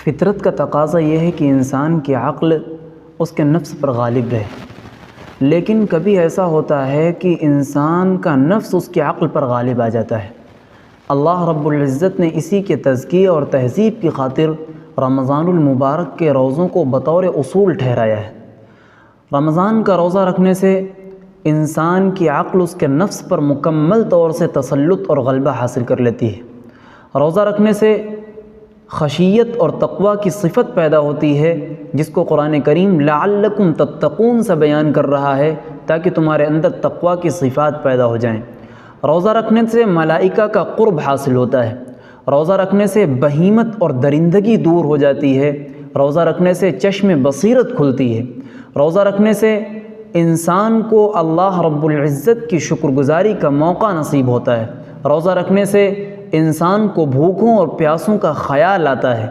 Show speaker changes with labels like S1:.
S1: فطرت کا تقاضا یہ ہے کہ انسان کی عقل اس کے نفس پر غالب رہے، لیکن کبھی ایسا ہوتا ہے کہ انسان کا نفس اس کی عقل پر غالب آ جاتا ہے۔ اللہ رب العزت نے اسی کے تزکیے اور تہذیب کی خاطر رمضان المبارک کے روزوں کو بطور اصول ٹھہرایا ہے۔ رمضان کا روزہ رکھنے سے انسان کی عقل اس کے نفس پر مکمل طور سے تسلط اور غلبہ حاصل کر لیتی ہے۔ روزہ رکھنے سے خشیت اور تقوی کی صفت پیدا ہوتی ہے، جس کو قرآن کریم لعلکم تتقون سے بیان کر رہا ہے، تاکہ تمہارے اندر تقوی کی صفات پیدا ہو جائیں۔ روزہ رکھنے سے ملائکہ کا قرب حاصل ہوتا ہے۔ روزہ رکھنے سے بہیمت اور درندگی دور ہو جاتی ہے۔ روزہ رکھنے سے چشم بصیرت کھلتی ہے۔ روزہ رکھنے سے انسان کو اللہ رب العزت کی شکر گزاری کا موقع نصیب ہوتا ہے۔ روزہ رکھنے سے انسان کو بھوکوں اور پیاسوں کا خیال آتا ہے۔